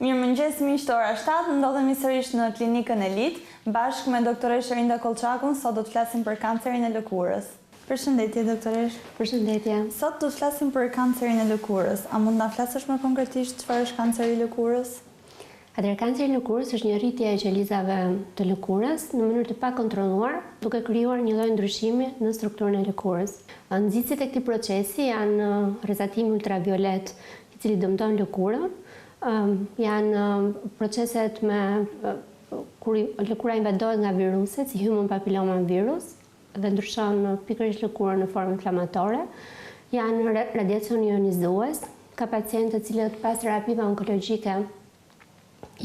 Mirëmëngjes miqtë, ora 7, ndodhemi sërish në klinikën Elit, bashkë me doktoresh Rinda Kolçakun, sot do të flasim për kancerin e lëkurës. Përshëndetje, doktoresh. Përshëndetje. Sot do të flasim për kancerin e lëkurës. A mund na flasësh më konkretisht çfarë është kanceri i lëkurës? Atëherë, kanceri i lëkurës është një rritje e qelizave të lëkurës në mënyrë të pakontrolluar, duke krijuar një lloj ndryshimi në strukturën e lëkurës. Nxitësit e këtij procesi janë rrezatimi ultraviolet, i cili dëmton lëkurën, janë proceset kur lëkura invadohet nga viruset, si human papilloma virus, dhe ndryshon pikërisht lëkurën në formë inflamatore, janë radiacion ionizues, ka pacientë të cilët pas terapive onkologjike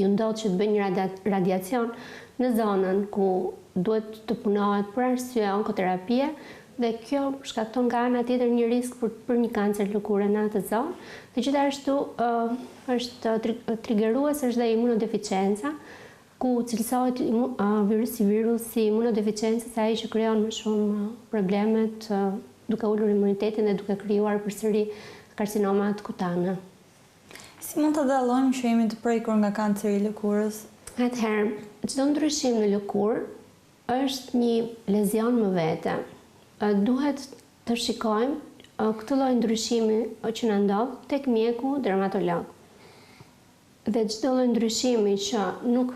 ju ndodh që të bëjnë një radiacion në zonën ku duhet të punohet për arsye onkoterapie, dhe kjo shkakton nga ana tjetër një risk për një kancer lëkure në atë zonë. Dhe gjithashtu është triggerues është dhe imunodeficienca, ku cilësohet virusi imunodeficiencës ai që krijon më shumë problemet duke ulur imunitetin dhe duke krijuar përsëri karcinomat kutane. Si mund të dallojmë që jemi të prekur nga kanceri i lëkurës? Atëherë, çdo ndryshim në lëkurë është një lezion më vete. Duhet të shikojmë këtë lloj ndryshimi që na ndodh tek mjeku dermatolog. Dhe çdo lloj ndryshimi që nuk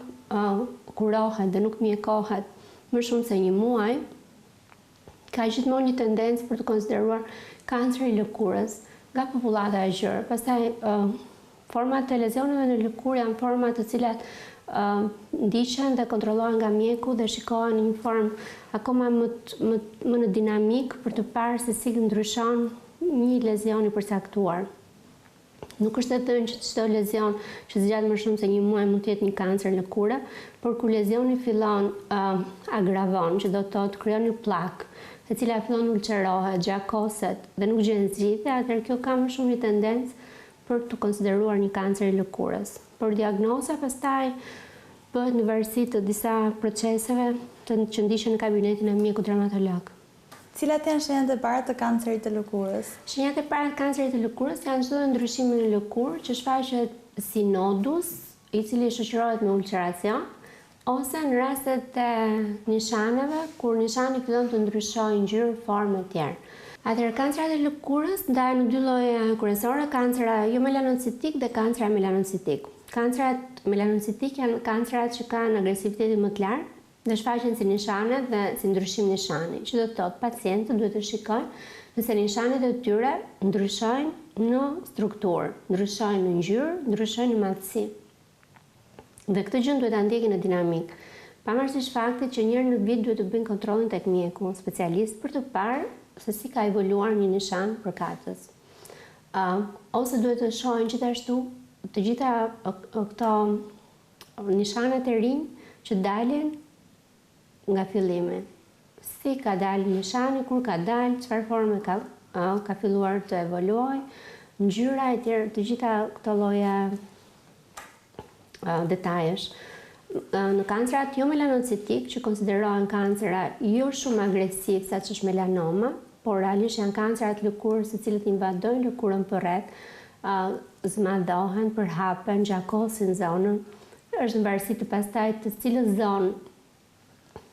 kurohet dhe nuk mjekohet më shumë se një muaj, ka gjithmonë një tendencë për të konsideruar kancer i lëkurës nga popullata e gjerë. Pastaj format e lezioneve në lëkurë janë forma të cilat ndiqen dhe kontrollohen nga mjeku dhe shikohen në një formë akoma më në dinamik për të parë se si ndryshon një lezion i përcaktuar. Nuk është të thënë që çdo lezion që zgjat më shumë se një muaj mund të jetë një kancer lëkure, por kur lezioni fillon agravon, që do të thotë krijon një plak, e cila fillon ulcerohet, gjakoset dhe nuk gjen zgjidhje, atëherë kjo ka më shumë një tendencë për të konsideruar një kancer i lëkurës. Por diagnoza pastaj bëhet në varësi të disa proceseve që ndiqen në kabinetin e mjekut dermatolog. Cilat janë shenjat e para të kancerit të lëkurës? Shenjat e para të kancerit të lëkurës janë çdo ndryshim në lëkurë që shfaqet si nodus, i cili shoqërohet me ulceracion, ose në rastet e nishaneve, kur nishani fillon të ndryshojë ngjyrë, formë e tjerë. Atëherë, kancerat e lëkurës ndahen në dy lloje kryesore, kancera jo melanocitik dhe kancera melanocitik. Kancerat melanocitik janë kancerat që kanë agresivitetin më të lartë dhe shfaqen si nishane dhe si ndryshim nishani, që do të thotë pacientët duhet të shikojnë nëse nishanet e tyre ndryshojnë në strukturë, ndryshojnë në ngjyrë, ndryshojnë në madhësi. Dhe këtë gjë duhet ta ndjekin në dinamik. Pavarësisht faktit që një herë në vit duhet të bëjnë kontrollin tek mjeku specialist për të parë se si ka evoluar një nishan përkatës. Ose duhet të shohin gjithashtu të gjitha këto nishanet e rinj që dalin nga fillimi. Si ka dalë nishani, kur ka dalë, çfarë forme ka filluar të evoluojë, ngjyra e tjerë, të gjitha këto lloje detajesh. Në kancerat jo melanocitik, që konsiderohen kancera jo shumë agresiv sa që është melanoma, por realisht janë kancerat lëkurës të cilët invadojnë lëkurën përreth, zmadhohen, përhapen, gjakosin zonën, është në varësi të pastaj të cilës zonë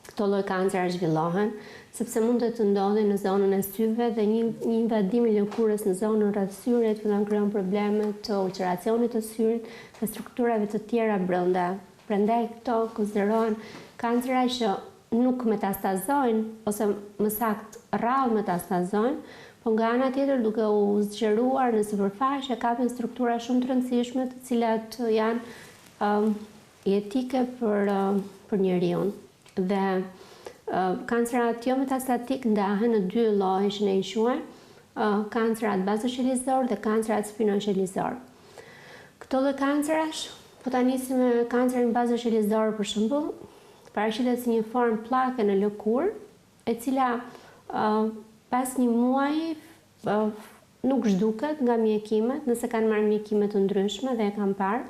këto lloj kancera zhvillohen, sepse mund të ndodhin në zonën e syve dhe një invadim i lëkurës në zonën rreth syrit fillon krijon probleme të ulceracionit të syrit dhe strukturave të tjera brenda. Prandaj këto konsiderohen kancera që nuk metastazojnë, ose më saktë rrallë metastazojnë, po nga ana tjetër duke u zgjeruar në sipërfaqe kapin struktura shumë të rëndësishme të cilat janë jetike për njeriu. Dhe kancerat jo metastatik ndahen në dy lloje që ne i quajmë kancerat bazoqelizor dhe kancerat spinoqelizor. Këto lloj kancerash, po ta nisim me kancerin bazoqelizor për shembull, paraqitet si një formë pllake në lëkurë, e cila pas një muaji nuk zhduket nga mjekimet, nëse kanë marrë mjekime të ndryshme dhe e kanë parë.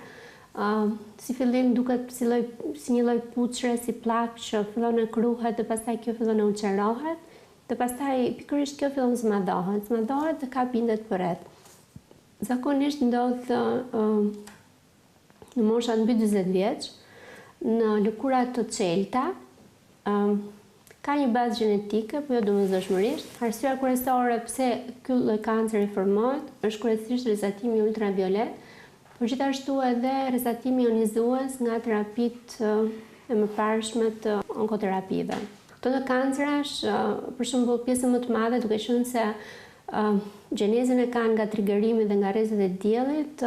Si fillim duket si një lloj puçre, si pllak që fillon e kruhet dhe pastaj kjo fillon e ulcerohet, dhe pastaj pikërisht kjo fillon zmadhohet dhe ka bindet përreth. Zakonisht ndodh në moshat mbi 40 vjeç, në lëkura të çelta, ka një bazë gjenetike, po jo domosdoshmërisht. Arsyeja kryesore pse ky lloj kanceri formohet është kryesisht rrezatimi ultraviolet, por gjithashtu edhe rrezatimi ionizues nga terapitë e mëparshme të onkoterapive. Këto të kancerash, për shembull, pjesën më të madhe, duke qenë se gjenezën e kanë nga triggerimi dhe nga rrezet e diellit,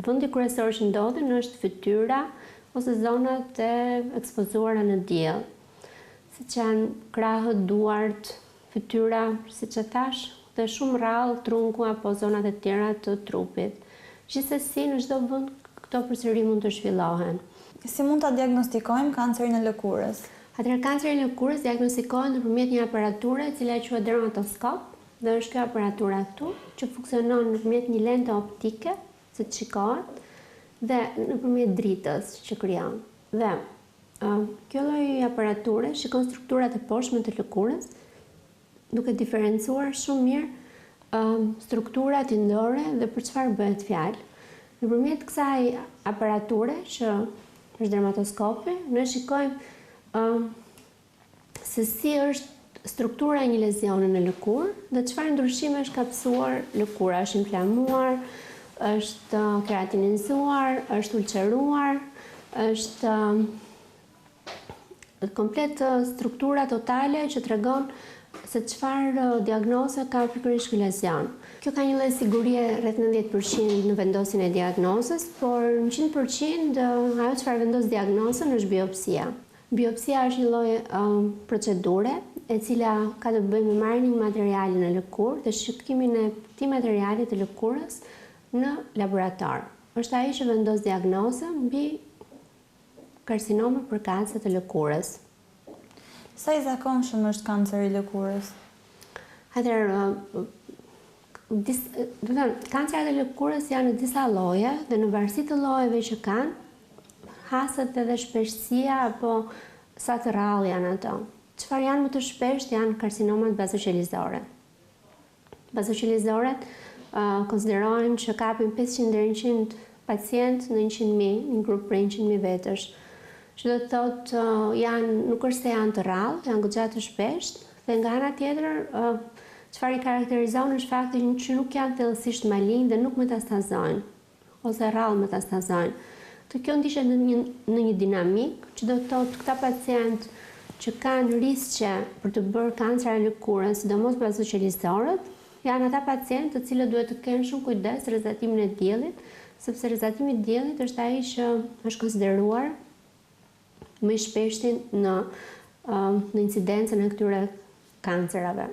vendi kryesor që ndodhin është fytyra ose zonat e ekspozuara në diell, siç janë krahët, duart, fytyra, siç e thash, dhe shumë rrallë trunku apo zonat e tjera të trupit. Gjithsesi, në çdo vend këto përsëri mund të zhvillohen. Si mund ta diagnostikojmë kancerin e lëkurës? Atëherë kanceri i lëkurës diagnostikohet nëpërmjet një aparature e cila quhet dermatoskop, dhe është kjo aparatura këtu që funksionon nëpërmjet një lente optike, që shikohet, dhe nëpërmjet dritës që krijon. Dhe kjo lloj aparature shikon strukturat e poshtme të lëkurës, duke diferencuar shumë mirë strukturat indore dhe për çfarë bëhet fjalë. Nëpërmjet kësaj aparature që është dermatoskopi, ne shikojmë se si është struktura e një lezioni në lëkurë dhe çfarë ndryshime është ka pësuar lëkura, është inflamuar, është keratinizuar, është ulceruar, është komplet struktura totale që tregon se çfarë diagnoze ka pikërisht ky lezion. Kjo ka një lloj sigurie rreth 90% në vendosjen e diagnozës, por në 100% ajo çfarë vendos diagnozën është biopsia. Biopsia është një lloj procedure e cila ka të bëjë me marrjen e materiali në lëkurë dhe shikimin e këtij materiali të lëkurës në laborator. Është ai që vendos diagnozën mbi karcinome për kancer të lëkurës. Sa i zakonshëm është kanceri i lëkurës? Atëherë, kancerat e lëkurës janë në disa lloje dhe në varësi të llojeve që kanë, haset edhe shpeshtësia apo sa të rrallë janë ato. Çfarë janë më të shpeshtë janë karcinomat bazoqelizore. Bazoqelizoret konsiderohen që kapin 500 deri 100 pacient në 100.000, një grup për 100.000 vetësh. Që do të thotë nuk është se janë të rrallë, janë goxha të shpeshtë, dhe nga ana tjetër çfarë i karakterizon është fakti që nuk janë thellësisht malign dhe nuk metastazojnë, ose rrallë metastazojnë. Kjo ndishet në një dinamik, që do të thotë këta pacient që kanë riskje për të bërë kancera e lëkurës, sidomos bazoqelizorët, janë ata pacientë të cilët duhet të kenë shumë kujdes rrezatimin e diellit, sepse rrezatimi i diellit është ai që është konsideruar më i shpeshti në incidencën e këtyre kancerave.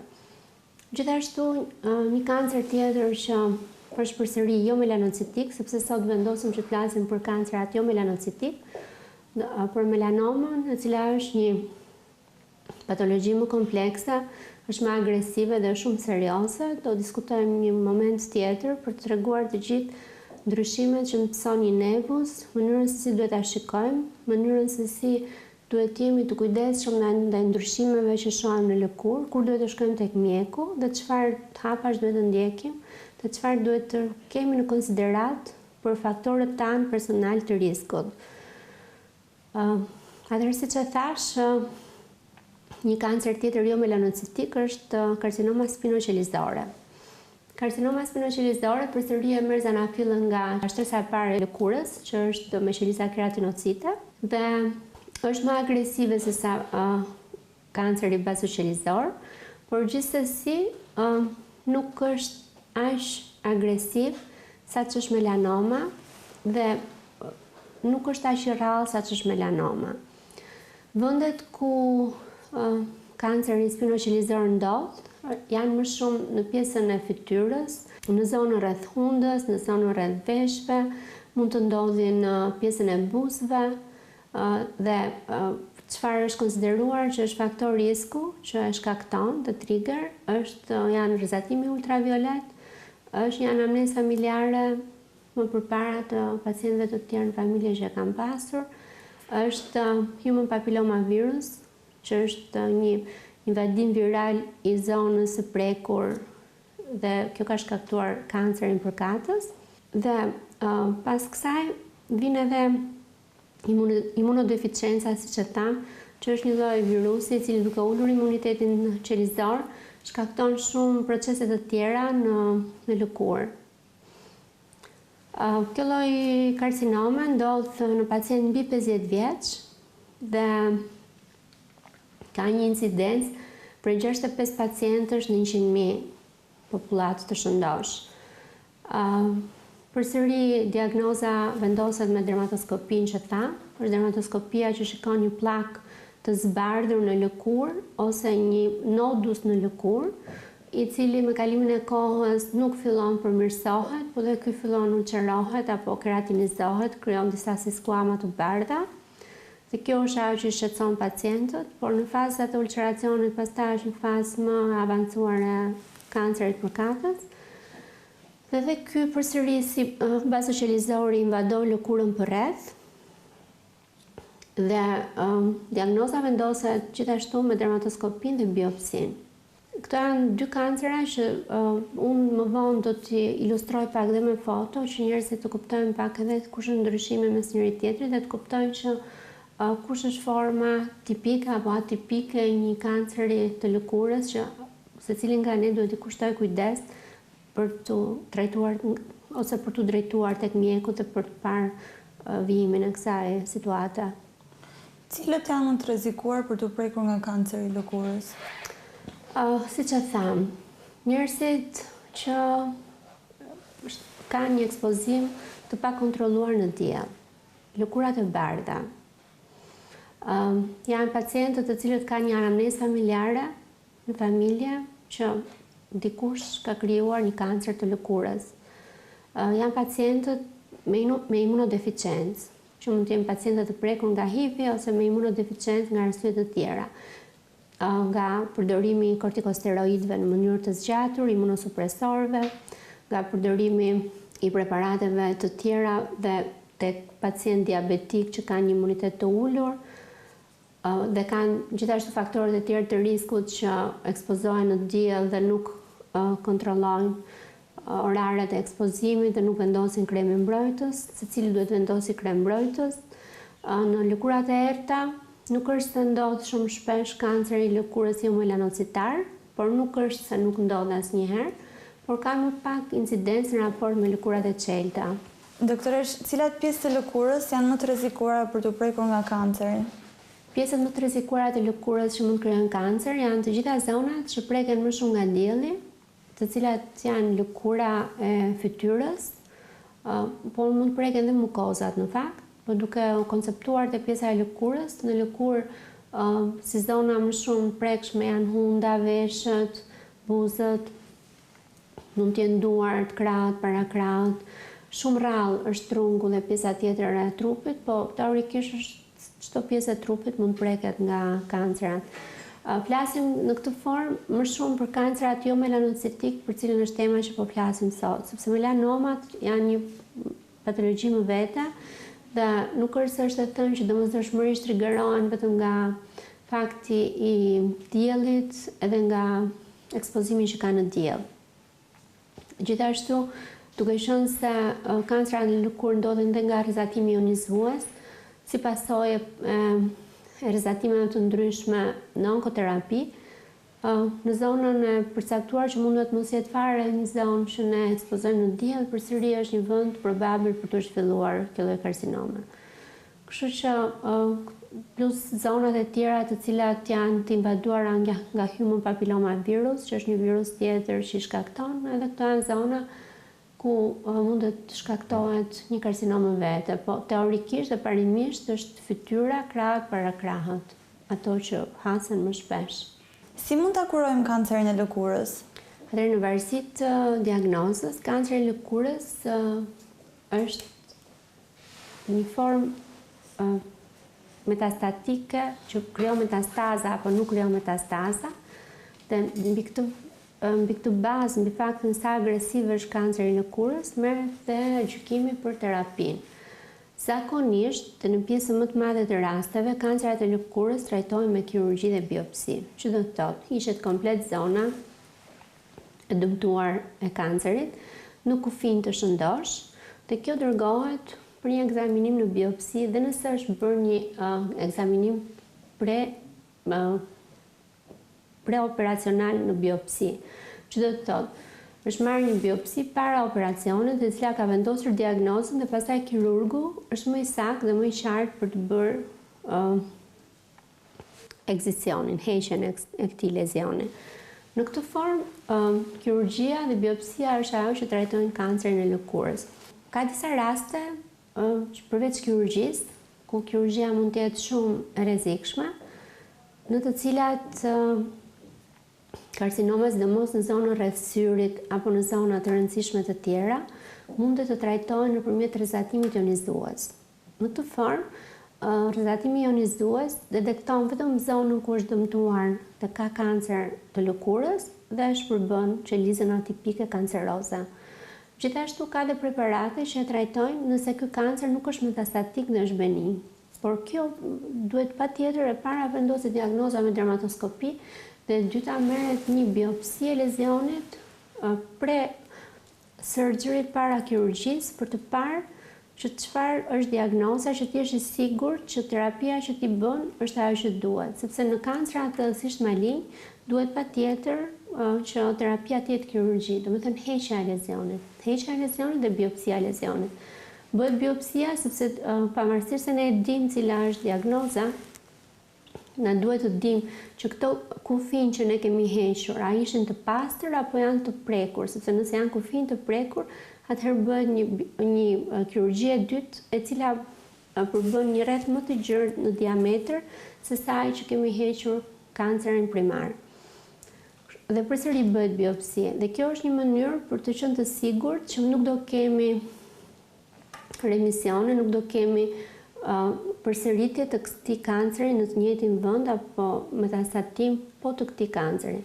Gjithashtu, një kancer tjetër që është përsëri jo melanocitik, sepse sot vendosim që të flasim për kancerat jo melanocitik, për melanomën, e cila është një patologji më komplekse, është më agresive dhe shumë serioze. Do diskutojmë një moment tjetër për të treguar të gjithë ndryshimet që mëson një nevus, mënyrën se si duhet ta shikojmë, mënyrën se si duhet jemi të kujdesshëm ndaj ndryshimeve që shohim në lëkurë, kur duhet të shkojmë tek mjeku dhe çfarë hapash duhet të ndjekim, dhe çfarë duhet të kemi në konsiderat për faktorët tanë personal të riskut. Atëherë, siç e thash, një kancer tjetër jo melanocitik është karcinoma spinoqelizore. Karcinoma spinoqelizore përsëri e merr zanafillën nga shtresa e parë e lëkurës, që është meqelisa keratinocite, dhe është më agresive se sa kanceri bazoqelizor, por gjithsesi nuk është aq agresiv sa që është melanoma dhe nuk është aq i rrallë sa që është melanoma. Vendet ku kanceri spinoqelizor ndodh janë më shumë në pjesën e fytyrës, në zonën rreth hundës, në zonën rreth veshëve, mund të ndodhi në pjesën e buzëve, dhe çfarë është konsideruar që është faktor risku që e shkakton të trigger janë rrezatimi ultraviolet, është një anamnezë familjare më përpara të pacientëve të tjerë në familje që e kanë pasur, është human papilloma virus, që është një invadim viral i zonës së prekur dhe kjo ka shkaktuar kancerin përkatës. Dhe pas kësaj vjen edhe imunodeficienca, siç e tham, që është një lloj virusi i cili duke ulur imunitetin qelizor shkakton shumë procese të tjera në lëkurë. Kjo lloj karcinome ndodh në pacient mbi 50 vjeç dhe ka një incidencë për 65 pacientësh në 100.000 popullat të shëndosh. Përsëri diagnoza vendoset me dermatoskopinë që tham, është dermatoskopia që shikon një plak të zbardhur në lëkurë ose një nodus në lëkurë, i cili me kalimin e kohës nuk fillon përmirësohet, por dhe ky fillon ulcerohet apo keratinizohet, krijon disa si skuama të bardha. Dhe kjo është ajo që shqetëson pacientët, por në fazat e ulceracionit pastaj është një fazë më avancuar e kancerit përkatës. Dhe ky përsëri si bazë qelizori invadon lëkurën përreth. Dhe diagnoza vendoset gjithashtu me dermatoskopinë dhe biopsinë. Këto janë dy kancera që unë më vonë do t'i ilustroj pak dhe me foto, që njerëzit të kuptojnë pak edhe kush është ndryshimi mes njëri tjetrit dhe të kuptojnë që kush është forma tipike apo atipike e një kanceri të lëkurës, që secili nga ne duhet i kushtoj kujdes për t'u trajtuar ose për t'u drejtuar tek mjeku dhe për të parë vijimin e kësaj situate. Cilët janë të rrezikuar për të prekur nga kanceri i lëkurës? Siç e tham, njerëzit që kanë një ekspozim të pakontrolluar në diell, lëkurat e bardha. Janë pacientët të cilët kanë një anamnezë familjare në familje që dikush ka krijuar një kancer të lëkurës. Janë pacientët me imunodeficiencë, që mund të jenë pacientët të prekur nga HIV ose me imunodeficiencë nga arsye të tjera, nga përdorimi i kortikosteroidëve në mënyrë të zgjatur, imunosupresorëve, nga përdorimi i preparateve të tjera dhe tek pacient diabetik që kanë një imunitet të ulur, dhe kanë gjithashtu faktorët e tjerë të riskut që ekspozohen në diell dhe nuk kontrollojnë oraret e ekspozimit dhe nuk vendosin kremin mbrojtës, secili duhet vendosi krem mbrojtës. Në lëkurat e errta nuk është se ndodh shumë shpesh kanceri i lëkurës jo melanocitar, por nuk është se nuk ndodh asnjëherë, por ka më pak incidencë në raport me lëkurat e qelta. Doktoresh, cilat pjesë të lëkurës janë më të rrezikuara për të prekur nga kanceri? Pjesët më të rrezikuara të lëkurës që mund krijojnë kancer janë të gjitha zonat që preken më shumë nga dielli, të cilat janë lëkura e fytyrës, por mund preken dhe mukozat në fakt. Po duke konceptuar të pjesa e lëkurës, në lëkurë si zona më shumë prekshme janë hunda, veshët, buzët, mund t'jenë duart, krahët, parakrahët, shumë rrallë është trungu dhe pjesa tjetër e trupit, po teorikisht është çdo pjesë e trupit mund preket nga kancerat. Flasim në këtë formë më shumë për kancerat jo melanocitik, për cilën është tema që po flasim sot, sepse melanomat janë një patologji më vete, dhe nuk është se është e thënë që domosdoshmërisht triggerohen vetëm nga fakti i diellit edhe nga ekspozimi që ka në diell. Gjithashtu, duke qenë se kancerat në lëkurë ndodhin dhe nga rrezatimi ionizues, si pasojë e rrezatimeve të ndryshme në onkoterapi, në zonën e përcaktuar që mundet mos jetë fare një zonë që ne ekspozojmë në diell, përsëri është një vend probabil për të zhvilluar kjo lloj karcinome. Kështu që plus zonat e tjera të cilat janë të invaduara nga human papilloma virus, që është një virus tjetër që i shkakton, edhe këto janë zona ku mundet të shkaktohet një karcinomë vete, po teorikisht dhe parimisht është fytyra, krahët, parakrahët, ato që hasen më shpesh. Si mund ta kurojmë kancerin e lëkurës? Në varësi të diagnozës, kanceri i lëkurës është një formë metastatike që krijon metastaza apo nuk krijon metastaza. Dhe mbi këtë bazë, mbi faktin sa agresiv është kanceri i lëkurës, merret dhe gjykimi për terapinë. Zakonisht, në pjesën më të madhe të rasteve, kancerat e lëkurës trajtohen me kirurgji dhe biopsi, që do të thotë, hiqet komplet zona e dëmtuar e kancerit në kufin të shëndosh, Dhe kjo dërgohet për një ekzaminim në biopsi dhe nëse është bërë një ekzaminim preoperacional në biopsi, që do të thotë, është marrë një biopsi para operacionit dhe cila ka vendosur diagnozën dhe pastaj kirurgu është më i saktë dhe më i qartë për të bërë ekzicionin, heqjen e këtij lezioni. Në këtë formë, kirurgjia dhe biopsia është ajo që trajtojnë kancerin e lëkurës. Ka disa raste që përveç kirurgjisë, ku kirurgjia mund të jetë shumë e rrezikshme, në të cilat karcinoma, sidomos në zonën rreth syrit apo në zona të rëndësishme të tjera, mund të trajtohen nëpërmjet rrezatimit ionizues. Në këtë formë, rrezatimi ionizues detekton vetëm zonën ku është dëmtuar dhe ka kancer të lëkurës dhe e shpërbën qelizën atipike kanceroze. Gjithashtu ka dhe preparate që e trajtojnë nëse ky kancer nuk është metastatik dhe është benign. Por kjo duhet patjetër e para vendoset diagnoza me dermatoskopi dhe e dyta merret një biopsi e lezionit pre-surgery para kirurgjisë për të parë që çfarë është diagnoza që ti je i sigurt që terapia që ti bën është ajo që duhet, sepse në kancrat thellësisht malign duhet patjetër që terapia të jetë kirurgji, domethënë heqja e lezionit. Heqja e lezionit dhe biopsia e lezionit. Bëhet biopsia sepse pavarësisht se ne e dim cila është diagnoza, na duhet të dim që këto kufij që ne kemi hequr, a ishin të pastër apo janë të prekur, sepse nëse janë kufij të prekur, atëherë bëhet një kirurgji e dytë e cila përbën një rreth më të gjerë në diametër se sa ai që kemi hequr kancerin primar. Dhe përsëri bëhet biopsi. Dhe kjo është një mënyrë për të qenë të sigurt që nuk do kemi remisione, nuk do kemi përsëritje të këtij kanceri në të njëjtin vend apo metastatim po të këtij kanceri.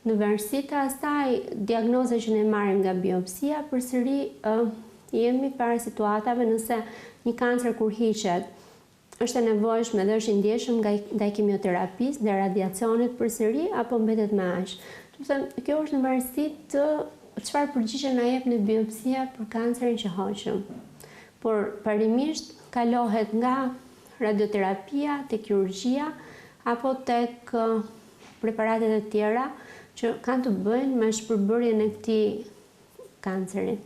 Në varësi të asaj diagnoze që ne marrim nga biopsia, përsëri jemi para situatave nëse një kancer kur hiqet është e nevojshme dhe është i ndjeshëm ndaj kimioterapisë dhe radiacionit përsëri apo mbetet me aq. Do të thënë, kjo është në varësi të çfarë përgjigje na jep në biopsia për kancerin që hoqëm. Por parimisht kalohet nga radioterapia te kirurgjia apo tek preparatet e tjera që kanë të bëjnë me shpërbërjen e këtij kanceri.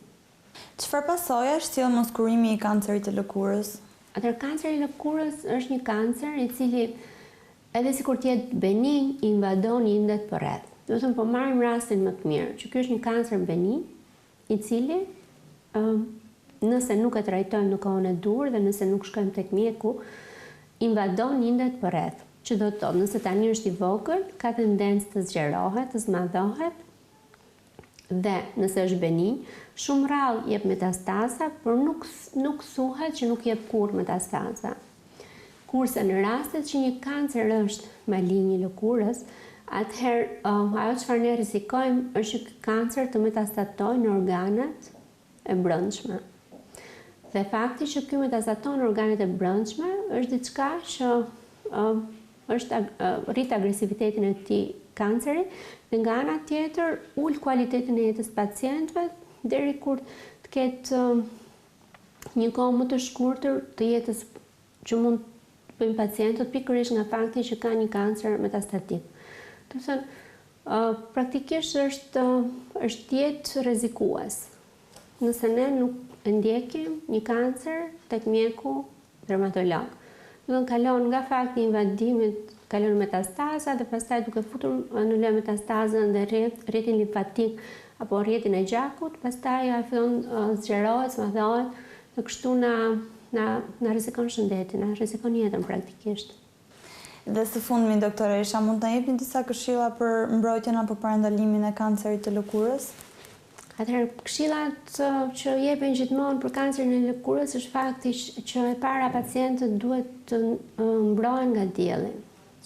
Çfarë pasojash sjell moskurimi i kancerit të lëkurës? Atëherë kanceri i lëkurës është një kancer i cili edhe sikur të jetë benign i invadon indet përreth. Do të thënë po marrim rastin më të mirë, që ky është një kancer benign i cili nëse nuk e trajtojmë në kohën e dur dhe nëse nuk shkojmë tek mjeku, invadon indet përreth. Që do të thotë, nëse tani është i vogël, ka tendencë të zgjerohet, të zmadhohet, dhe nëse është benign, shumë rrallë jep metastaza, por nuk thuhet që nuk jep kurrë metastaza. Kurse në rastet që një kancer është malign i lëkurës, atëherë ajo çfarë ne rrezikojmë është që kancer të metastatojë në organet e brendshme. Dhe fakti që ky metastaton në organet e brendshme është diçka që rrit agresivitetin e këtij kanceri dhe nga ana tjetër ul cilësinë e jetës pacientëve deri kur të ketë një kohë më të shkurtër të jetës që mund të bëjnë pacientët pikërisht nga fakti që kanë një kancer metastatik. Do të thënë, praktikisht është jetë rrezikues. Nëse ne nuk e ndjekim një kancer tek mjeku dermatolog. Do të kalon nga fakti i invadimit, kalon metastaza dhe pastaj duke futur në lë metastazën dhe rrjetin limfatik apo rrjetin e gjakut, pastaj ajo fillon zgjerohet, smadhohet dhe kështu na rrezikon shëndetin, na rrezikon jetën praktikisht. Dhe së fundmi, doktoresha, mund të jepni disa këshilla për mbrojtjen apo parandalimin e kancerit të lëkurës? Atëherë, këshillat që jepen gjithmonë për kancerin e lëkurës është fakti që e para pacientët duhet të mbrohen nga dielli.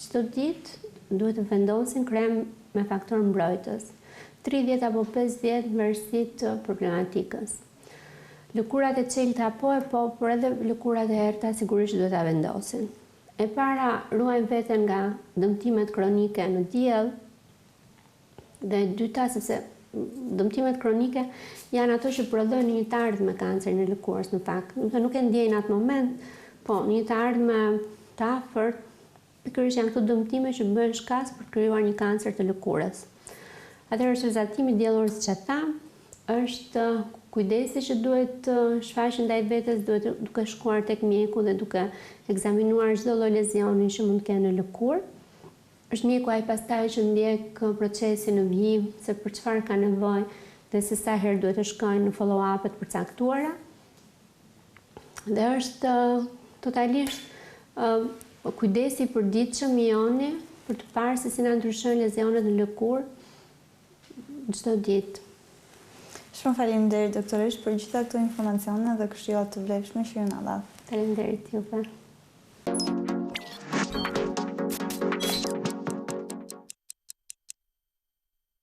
Çdo ditë duhet të vendosin krem me faktor mbrojtës, 30 apo 50 në varësi të problematikës. Lëkurat e çelta por edhe lëkurat e errta sigurisht duhet ta vendosin. E para ruajnë veten nga dëmtimet kronike në diell dhe e dyta sepse dëmtimet kronike janë ato që prodhojnë një të ardhmë me kancerin e lëkurës në fakt. Nuk e ndjejnë atë moment, po një të ardhmë të afërt, pikërisht janë këto dëmtime që bëhen shkas për të krijuar një kancer të lëkurës. Atëherë shfrytëzimi diellor, siç e tham, është kujdesi që duhet shfaqë ndaj vetes, duhet duke shkuar tek mjeku dhe duke ekzaminuar çdo lloj lezioni që mund të kenë në lëkurë. Është mjeku ai pastaj që ndjek procesin në vijim, se për çfarë ka nevojë dhe se sa herë duhet të shkojnë në follow-up-et përcaktuara. Dhe është totalisht kujdesi i përditshëm i joni për të parë se si na ndryshojnë lezionet në lëkurë çdo ditë. Shumë faleminderit doktoresh për gjitha këto informacione dhe këshillat të vlefshme që ju na dha. Faleminderit juve.